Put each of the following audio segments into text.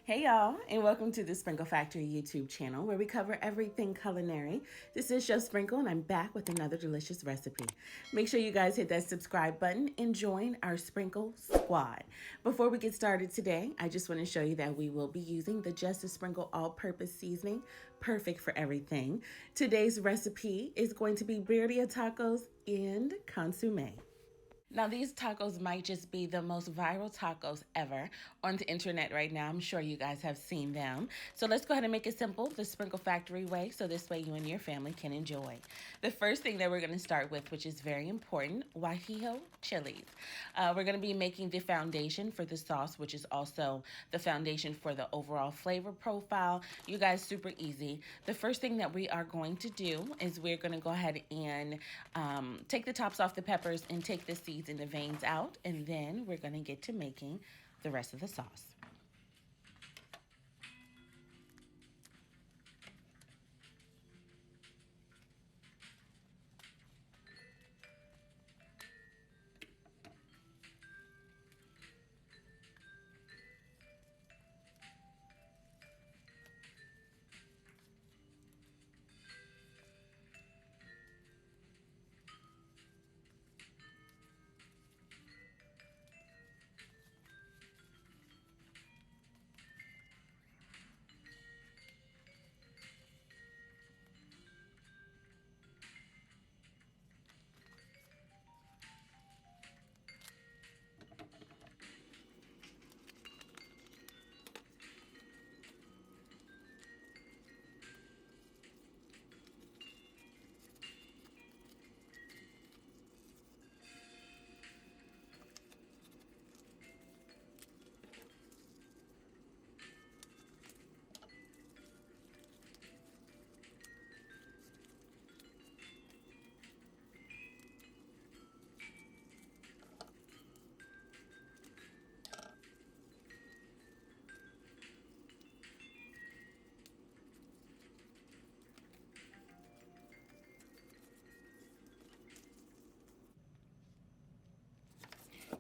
Hey y'all, and welcome to the Sprinkle Factory YouTube channel where we cover everything culinary. This is Chef Sprinkle and I'm back with another delicious recipe. Make sure you guys hit that subscribe button and join our Sprinkle Squad. Before we get started today, I just want to show you that we will be using the Just a Sprinkle all-purpose seasoning, perfect for everything. Today's recipe is going to be birria tacos and consomme. Now, these tacos might just be the most viral tacos ever on the internet right now. I'm sure you guys have seen them. So let's go ahead and make it simple, the Sprinkle Factory way, so this way you and your family can enjoy. The first thing that we're going to start with, which is very important, guajillo chilies. We're going to be making the foundation for the sauce, which is also the foundation for the overall flavor profile. You guys, super easy. The first thing that we are going to do is we're going to go ahead and take the tops off the peppers and take the seeds and the veins out, and then we're going to get to making the rest of the sauce.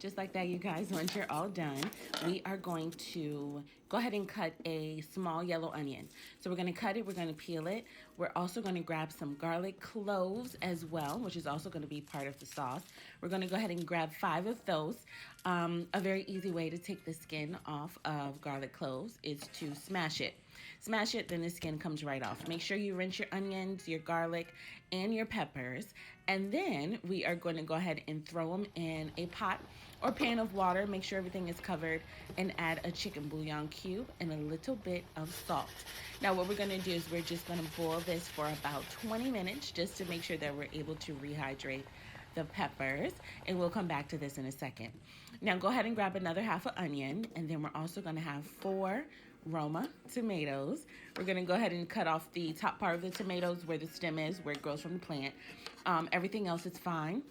Just like that, you guys, once you're all done, we are going to go ahead and cut a small yellow onion. So we're going to cut it, we're going to peel it. We're also going to grab some garlic cloves as well, which is also going to be part of the sauce. We're going to go ahead and grab 5 of those. A very easy way to take the skin off of garlic cloves is to smash it. Smash it, then the skin comes right off. Make sure you rinse your onions, your garlic, and your peppers. And then we are going to go ahead and throw them in a pot or pan of water. Make sure everything is covered and add a chicken bouillon cube and a little bit of salt. Now what we're going to do is we're just going to boil this for about 20 minutes just to make sure that we're able to rehydrate the peppers, and we'll come back to this in a second. Now go ahead and grab another half an onion, and then we're also going to have 4 Roma tomatoes. We're going to go ahead and cut off the top part of the tomatoes where the stem is, where it grows from the plant. Everything else is fine.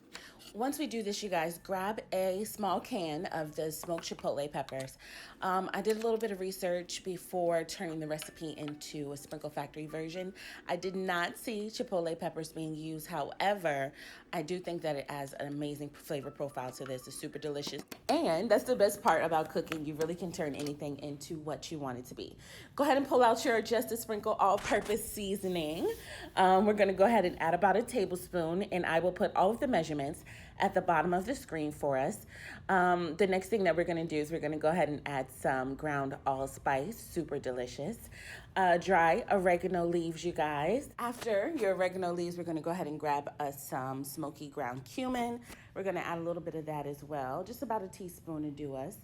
Once we do this, you guys, grab a small can of the smoked chipotle peppers. I did a little bit of research before turning the recipe into a Sprinkle Factory version. I did not see chipotle peppers being used. However, I do think that it adds an amazing flavor profile to this. It's super delicious. And that's the best part about cooking. You really can turn anything into what you want it to be. Go ahead and pull out your Just a Sprinkle all-purpose seasoning. We're going to go ahead and add about a tablespoon, and I will put all of the measurements at the bottom of the screen for us. The next thing that we're going to do is we're going to go ahead and add some ground allspice, super delicious. Dry oregano leaves, you guys. After your oregano leaves, we're going to go ahead and grab us some smoky ground cumin. We're going to add a little bit of that as well, just about a teaspoon to do us.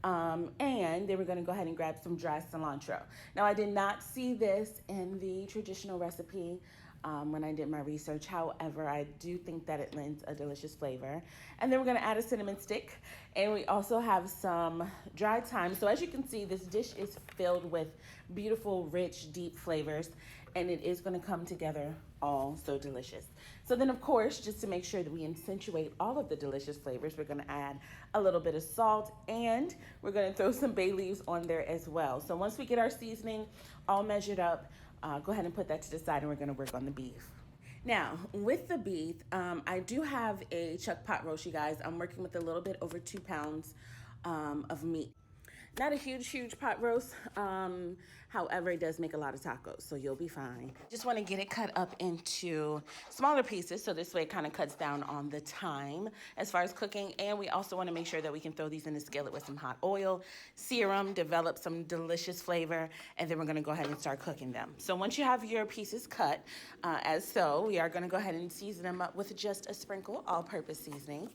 And then we're going to go ahead and grab some dry cilantro. Now, I did not see this in the traditional recipe when I did my research. However, I do think that it lends a delicious flavor. And then we're going to add a cinnamon stick. And we also have some dried thyme. So as you can see, this dish is filled with beautiful, rich, deep flavors. And it is going to come together all so delicious. So then, of course, just to make sure that we accentuate all of the delicious flavors, we're going to add a little bit of salt, and we're going to throw some bay leaves on there as well. So once we get our seasoning all measured up, go ahead and put that to the side, and we're going to work on the beef. Now, with the beef, I do have a chuck pot roast, you guys. I'm working with a little bit over 2 pounds of meat. Not a huge pot roast. However, it does make a lot of tacos, so you'll be fine. Just want to get it cut up into smaller pieces, so this way it kind of cuts down on the time as far as cooking. And we also want to make sure that we can throw these in the skillet with some hot oil, sear them, develop some delicious flavor, and then we're going to go ahead and start cooking them. So once you have your pieces cut, as so, we are going to go ahead and season them up with just a sprinkle all-purpose seasoning.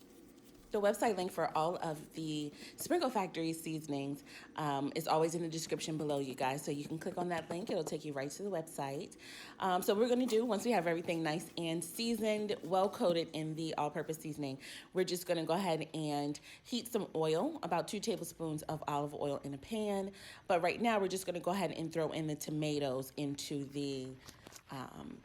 The website link for all of the Sprinkle Factory seasonings is always in the description below, you guys. So you can click on that link. It'll take you right to the website. So we're going to do, once we have everything nice and seasoned, well-coated in the all-purpose seasoning, we're just going to go ahead and heat some oil, about 2 tablespoons of olive oil in a pan. But right now, we're just going to go ahead and throw in the tomatoes into the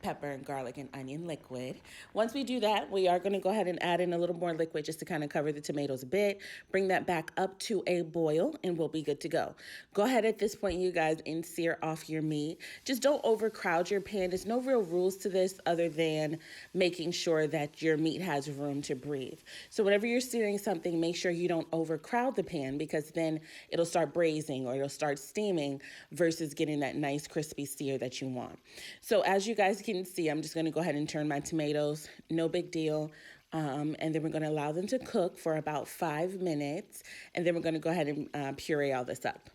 pepper and garlic and onion liquid. Once we do that, we are going to go ahead and add in a little more liquid just to kind of cover the tomatoes a bit. Bring that back up to a boil and we'll be good to go. Go ahead at this point, you guys, and sear off your meat. Just don't overcrowd your pan. There's no real rules to this other than making sure that your meat has room to breathe. So whenever you're searing something, make sure you don't overcrowd the pan, because then it'll start braising or it'll start steaming versus getting that nice crispy sear that you want. So as you guys can see, I'm just going to go ahead and turn my tomatoes. No big deal. And then we're going to allow them to cook for about 5 minutes. And then we're going to go ahead and puree all this up.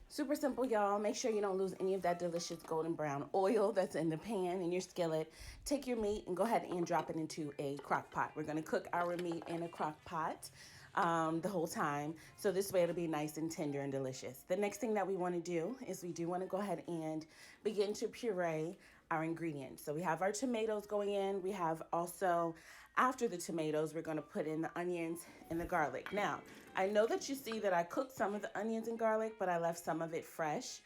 Super simple, y'all. Make sure you don't lose any of that delicious golden brown oil that's in the pan in your skillet. Take your meat and go ahead and drop it into a crock pot. We're going to cook our meat in a crock pot the whole time. So this way it'll be nice and tender and delicious. The next thing that we want to do is we do want to go ahead and begin to puree our ingredients. So we have our tomatoes going in. We have also, after the tomatoes, we're going to put in the onions and the garlic. Now, I know that you see that I cooked some of the onions and garlic, but I left some of it fresh.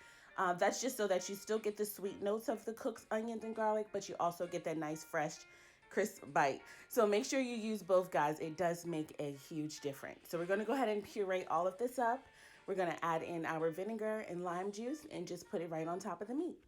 That's just so that you still get the sweet notes of the cooked onions and garlic, but you also get that nice, fresh, crisp bite. So make sure you use both, guys. It does make a huge difference. So we're going to go ahead and puree all of this up. We're going to add in our vinegar and lime juice and just put it right on top of the meat.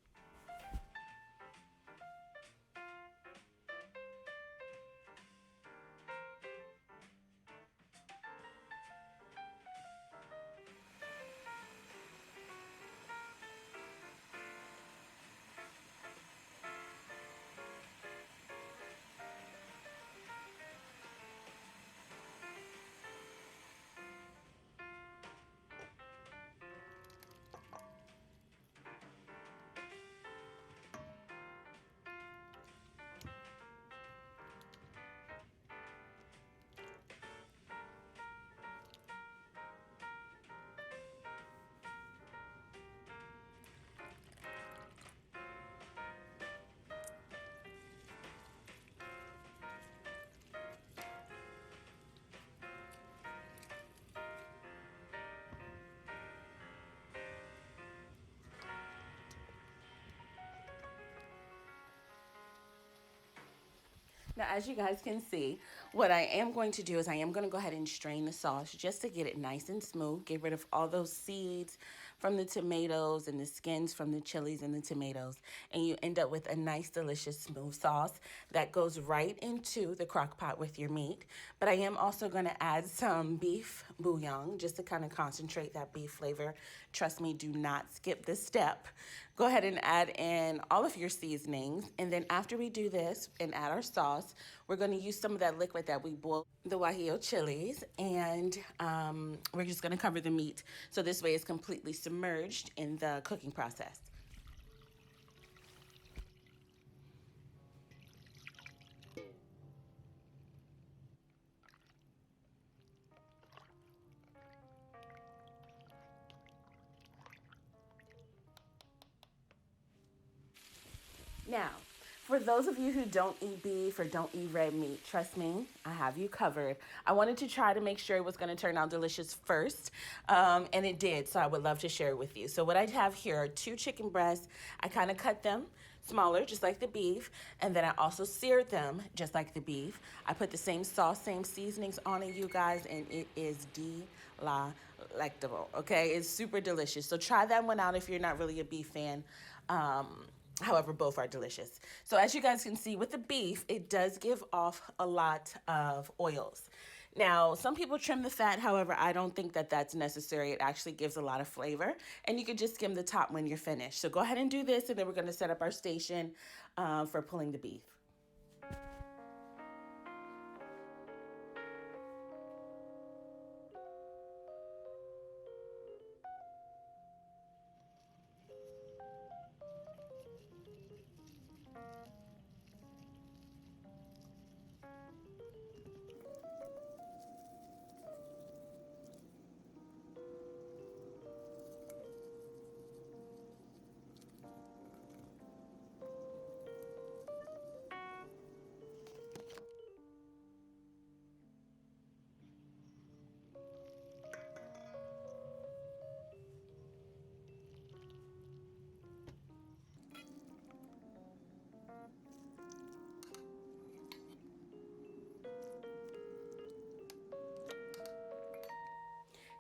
Now, as you guys can see, what I am going to do is I am going to go ahead and strain the sauce just to get it nice and smooth. Get rid of all those seeds from the tomatoes and the skins from the chilies and the tomatoes. And you end up with a nice, delicious, smooth sauce that goes right into the crock pot with your meat. But I am also going to add some beef bouillon just to kind of concentrate that beef flavor. Trust me, do not skip this step. Go ahead and add in all of your seasonings. And then after we do this and add our sauce, we're going to use some of that liquid that we boiled, the guajillo chilies, and we're just going to cover the meat. So this way it's completely submerged in the cooking process. Now, For those of you who don't eat beef or don't eat red meat, trust me, I have you covered. I wanted to try to make sure it was going to turn out delicious first, and it did, so I would love to share it with you. So what I have here are two chicken breasts. I kind of cut them smaller, just like the beef, and then I also seared them just like the beef. I put the same sauce, same seasonings on it, you guys, and it is delectable, okay? It's super delicious. So try that one out if you're not really a beef fan. However, both are delicious. So as you guys can see with the beef, it does give off a lot of oils. Now, some people trim the fat. However, I don't think that that's necessary. It actually gives a lot of flavor. And you can just skim the top when you're finished. So go ahead and do this, and then we're going to set up our station for pulling the beef.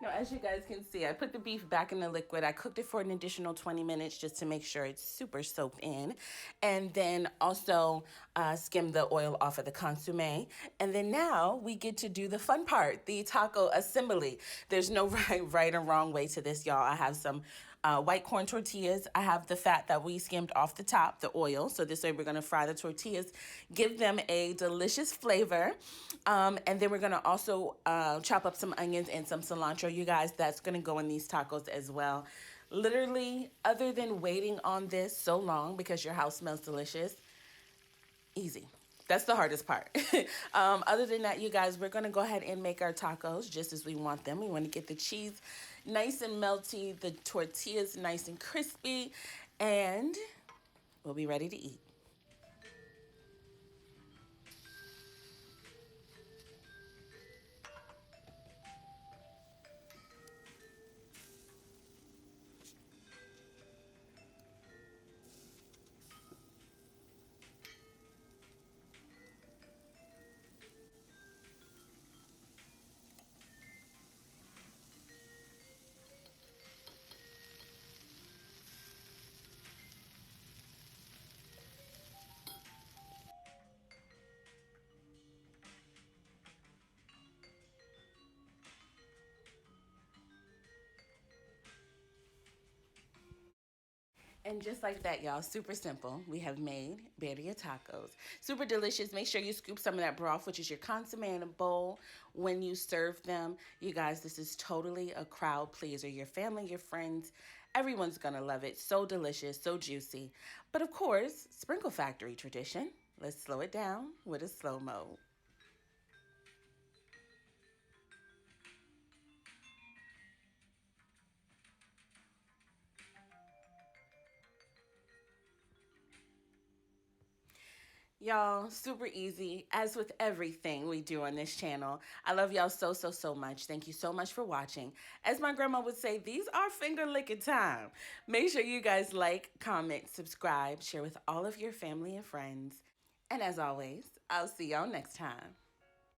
Now, as you guys can see, I put the beef back in the liquid. I cooked it for an additional 20 minutes just to make sure it's super soaked in. And then also skim the oil off of the consomme. And then now we get to do the fun part, the taco assembly. There's no right or wrong way to this, y'all. I have some white corn tortillas. I have the fat that we skimmed off the top, the oil. So this way we're gonna fry the tortillas, give them a delicious flavor. And then we're gonna also chop up some onions and some cilantro, you guys. That's gonna go in these tacos as well. Literally, other than waiting on this so long because your house smells delicious, easy. That's the hardest part. Other than that, you guys, we're gonna go ahead and make our tacos just as we want them. We wanna get the cheese nice and melty, the tortillas nice and crispy, and we'll be ready to eat. And just like that, y'all, super simple. We have made birria tacos. Super delicious. Make sure you scoop some of that broth, which is your consomme, in a bowl when you serve them. You guys, this is totally a crowd pleaser. Your family, your friends, everyone's gonna love it. So delicious, so juicy. But of course, Sprinkle Factory tradition. Let's slow it down with a slow mo. Y'all, super easy, as with everything we do on this channel. I love y'all so, so, so much. Thank you so much for watching. As my grandma would say, these are finger licking time. Make sure you guys like, comment, subscribe, share with all of your family and friends. And as always, I'll see y'all next time.